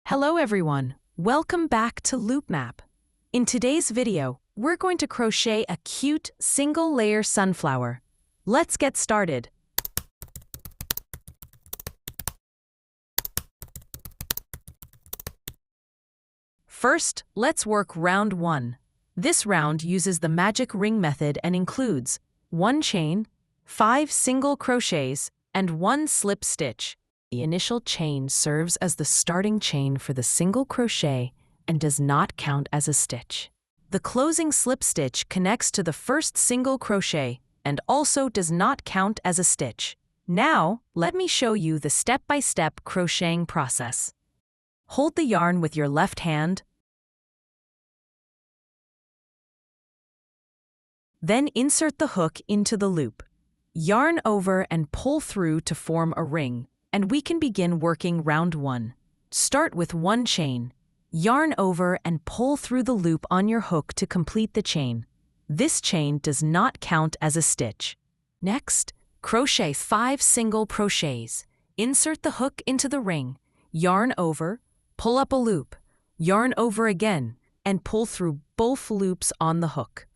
Hello everyone, welcome back to LoopMap. In today's video, we're going to crochet a cute single-layer sunflower. Let's get started. First, let's work round 1. This round uses the magic ring method and includes 1 chain, 5 single crochets, and 1 slip stitch. The initial chain serves as the starting chain for the single crochet and does not count as a stitch. The closing slip stitch connects to the first single crochet and also does not count as a stitch. Now, let me show you the step-by-step crocheting process. Hold the yarn with your left hand, then insert the hook into the loop. Yarn over and pull through to form a ring, and we can begin working round 1. Start with 1 chain. Yarn over and pull through the loop on your hook to complete the chain. This chain does not count as a stitch. Next, crochet 5 single crochets. Insert the hook into the ring. Yarn over, pull up a loop. Yarn over again, and pull through both loops on the hook.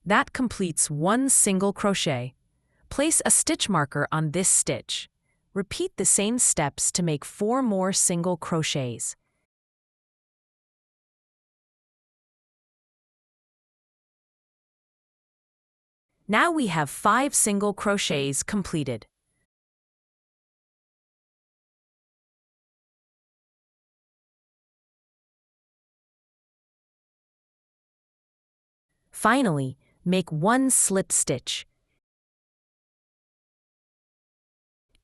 That completes 1 single crochet. Place a stitch marker on this stitch. Repeat the same steps to make 4 more single crochets. Now we have 5 single crochets completed. Finally, make 1 slip stitch.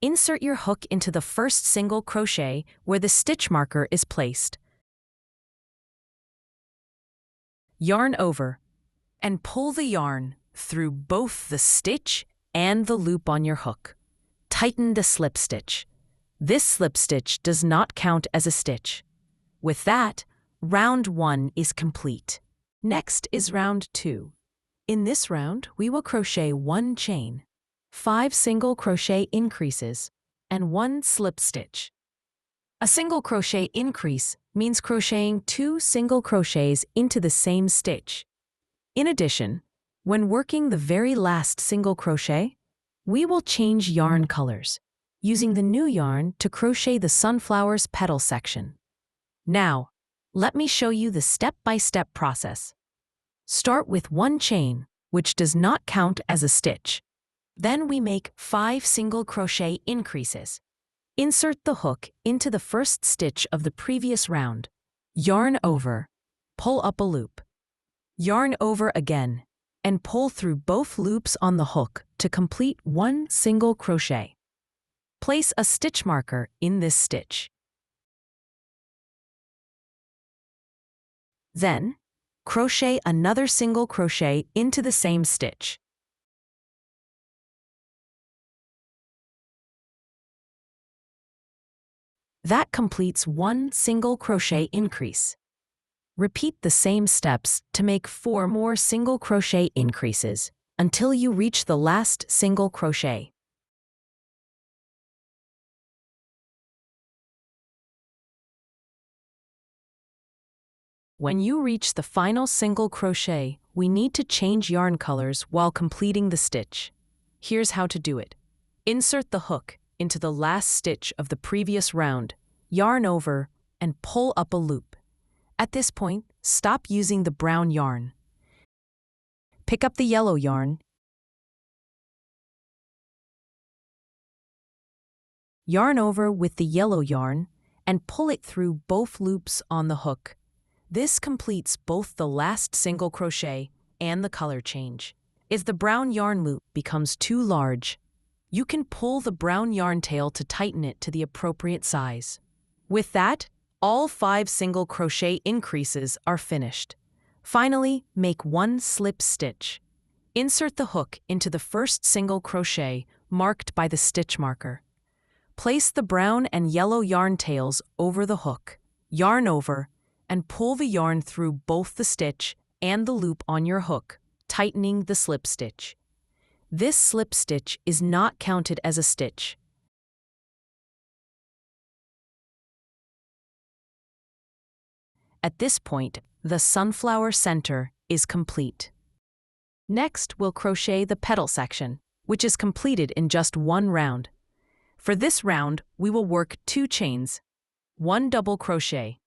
Insert your hook into the first single crochet where the stitch marker is placed. Yarn over, and pull the yarn through both the stitch and the loop on your hook. Tighten the slip stitch. This slip stitch does not count as a stitch. With that, round 1 is complete. Next is round 2. In this round, we will crochet 1 chain, 5 single crochet increases, and 1 slip stitch. A single crochet increase means crocheting 2 single crochets into the same stitch. In addition, when working the very last single crochet, we will change yarn colors, using the new yarn to crochet the sunflower's petal section. Now, let me show you the step-by-step process. Start with 1 chain, which does not count as a stitch. Then we make 5 single crochet increases. Insert the hook into the first stitch of the previous round. Yarn over, pull up a loop. Yarn over again, and pull through both loops on the hook to complete 1 single crochet. Place a stitch marker in this stitch. Then, crochet another single crochet into the same stitch. That completes 1 single crochet increase. Repeat the same steps to make 4 more single crochet increases until you reach the last single crochet. When you reach the final single crochet, we need to change yarn colors while completing the stitch. Here's how to do it. Insert the hook into the last stitch of the previous round, yarn over, and pull up a loop. At this point, stop using the brown yarn. Pick up the yellow yarn, yarn over with the yellow yarn, and pull it through both loops on the hook. This completes both the last single crochet and the color change. If the brown yarn loop becomes too large, you can pull the brown yarn tail to tighten it to the appropriate size. With that, all 5 single crochet increases are finished. Finally, make 1 slip stitch. Insert the hook into the first single crochet marked by the stitch marker. Place the brown and yellow yarn tails over the hook, yarn over, and pull the yarn through both the stitch and the loop on your hook, tightening the slip stitch. This slip stitch is not counted as a stitch. At this point, the sunflower center is complete. Next, we'll crochet the petal section, which is completed in just one round. For this round, we will work 2 chains, 1 double crochet,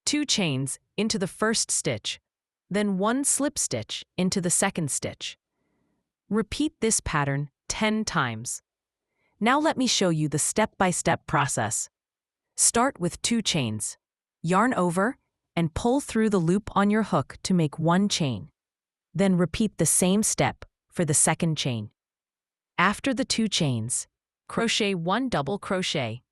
2 chains into the first stitch, then 1 slip stitch into the second stitch. Repeat this pattern 10 times. Now let me show you the step-by-step process. Start with 2 chains. Yarn over and pull through the loop on your hook to make 1 chain. Then repeat the same step for the second chain. After the 2 chains, crochet 1 double crochet.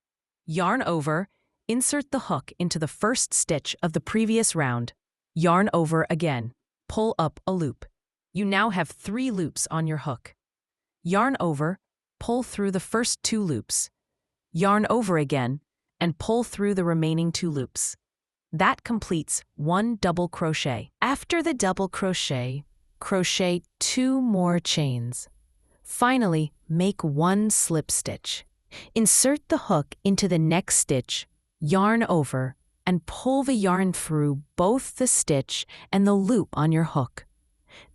Yarn over, insert the hook into the first stitch of the previous round. Yarn over again, pull up a loop. You now have 3 loops on your hook. Yarn over, pull through the first 2 loops. Yarn over again, and pull through the remaining 2 loops. That completes 1 double crochet. After the double crochet, crochet 2 more chains. Finally, make 1 slip stitch. Insert the hook into the next stitch, yarn over, and pull the yarn through both the stitch and the loop on your hook.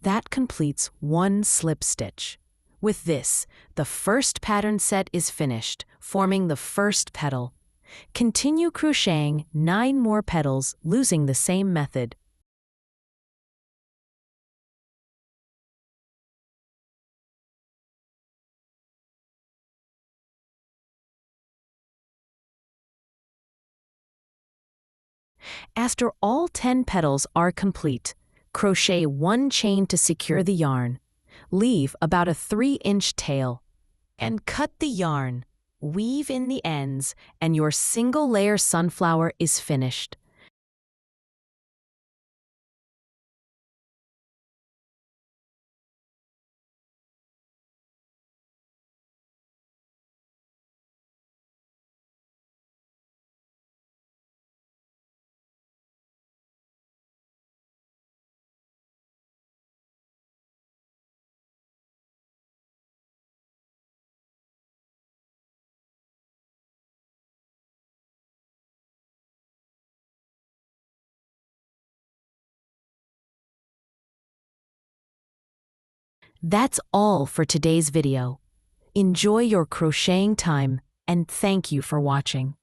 That completes 1 slip stitch. With this, the first pattern set is finished, forming the first petal. Continue crocheting 9 more petals using the same method. After all 10 petals are complete, crochet 1 chain to secure the yarn. Leave about a 3-inch tail. And cut the yarn. Weave in the ends, and your single-layer sunflower is finished. That's all for today's video. Enjoy your crocheting time, and thank you for watching.